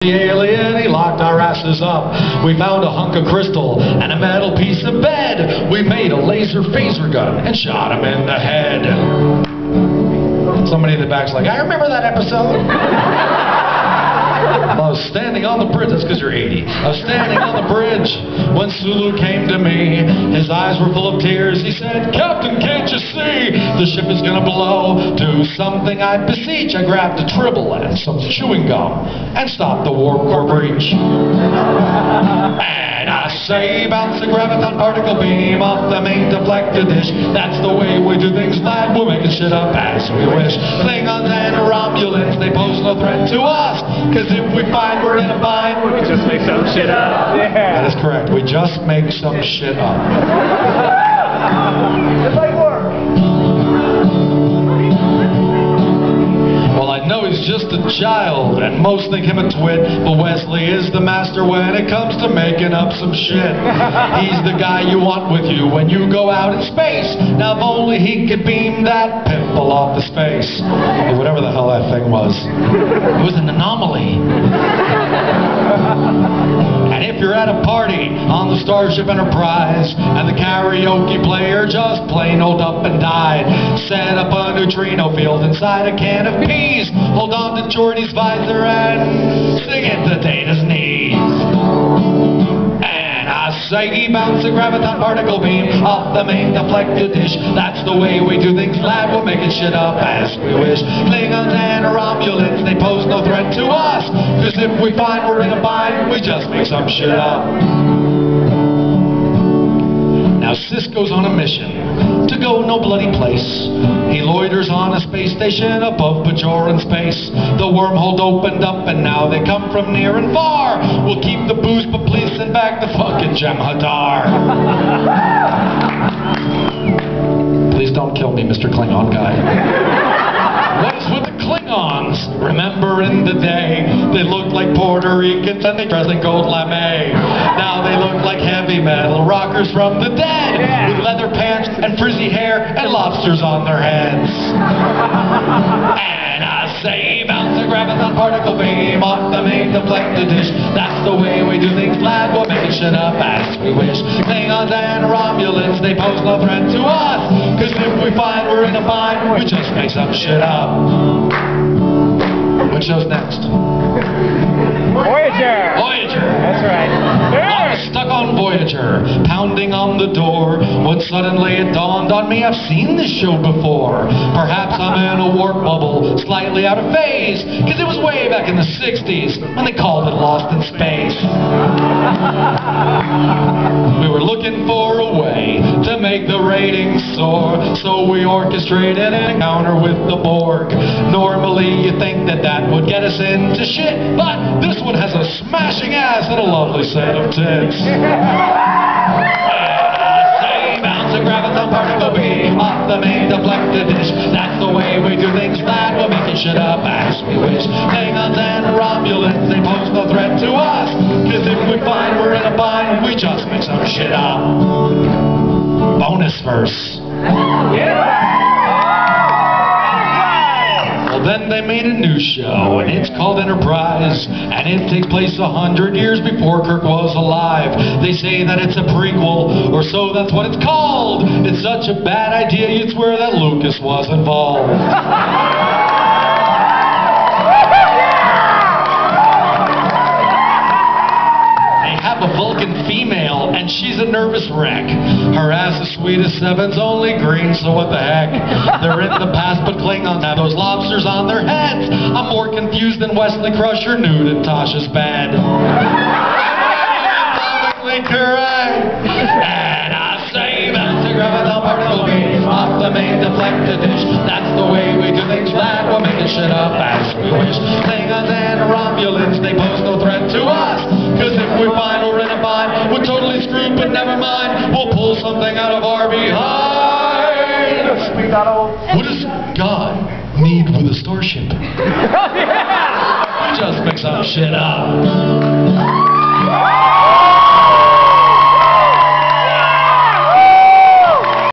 The alien, he locked our asses up. We found a hunk of crystal and a metal piece of bed. We made a laser phaser gun and shot him in the head. Somebody in the back's like, I remember that episode. I was standing on the bridge. That's because you're 80. I was standing on the bridge when Sulu came to me. His eyes were full of tears. He said, Captain, can't you see? The ship is gonna blow. Do something, I beseech. I grabbed a tribble and some chewing gum and stopped the warp core breach. And I say, bounce the graviton particle beam off the main deflected dish. That's the way we do things, lad. We're making shit up as we wish. Klingons and Romulans, they pose no threat to us. Cause if we find we're in a bind, we just make some shit up. Yeah. That is correct. We just make some shit up. It might work. Well, I know he's just a child, and most think him a twit, but Wesley is the master when it comes to making up some shit. He's the guy you want with you when you go out in space. Now, if only he could beam that pimple off his face. Or whatever the hell that thing was. It was an anomaly. And if you're at a party on the Starship Enterprise and the karaoke player just plain old up and died, set up a neutrino field inside a can of peas, hold on to Geordie's visor and sing it to Data's knees. And I say, bounce a graviton particle beam off the main deflected dish. That's the way we do things, lad. We're making shit up as we wish. Klingons and Romulans, they pose no threat to us. Cause if we find we're in a bind, we just make some shit up. Now Cisco's on a mission to go no bloody place. He loiters on a space station above Bajoran space. The wormhole opened up and now they come from near and far. We'll keep the booze, but please send back the fucking Jem'Hadar. Please don't kill me, Mr. Klingon guy. What's with the Klingons? Remember in the day, they looked like Puerto Ricans and they dressed in gold lame. Now they look like heavy metal rockers from the dead, with leather pants and frizzy hair and lobsters on their heads. And I say, bounce a graviton particle beam off the main deflected dish. That's the way we do things, lad. We're making shit up as we wish. Klingons and Romulans, they pose no threat to us. Cause if we find we're in a bind, we just make some shit up. What show's next? Voyager! Voyager! That's right. I was stuck on Voyager, pounding on the door, when suddenly it dawned on me I've seen this show before. Perhaps I'm in a warp bubble, slightly out of phase, cause it was way back in the 60s when they called it Lost in Space. We were looking for a way to make the ratings soar, so we orchestrated an encounter with the Borg. Normally you think that would get us into shit, but this one has a smashing ass and a lovely set of tits. Bounce a graviton particle beam off the main deflected dish. That's the way we do things, lad. We're making shit up as we wish. Klingons and Romulans, they pose no threat to us. Cause if we find we're in a bind, we just make some shit up. Bonus verse. Then they made a new show, and it's called Enterprise, and it takes place 100 years before Kirk was alive. They say that it's a prequel, or so that's what it's called. It's such a bad idea you'd swear that Lucas was involved. A Vulcan female, and she's a nervous wreck. Her ass is sweet as seven's only green, so what the heck? They're in the past, but Klingons have those lobsters on their heads. I'm more confused than Wesley Crusher nude in Tasha's bed. Probably correct. And I say, bounce a graviton particle beam off the main deflected dish. That's the way we do things, lad. We're making shit up as we wish. Klingons and Romulans, they pose no threat to us. Cause if we find we're in a bind, we're totally screwed, but never mind. We'll pull something out of our behind. What does God need with a starship? We just make some shit up.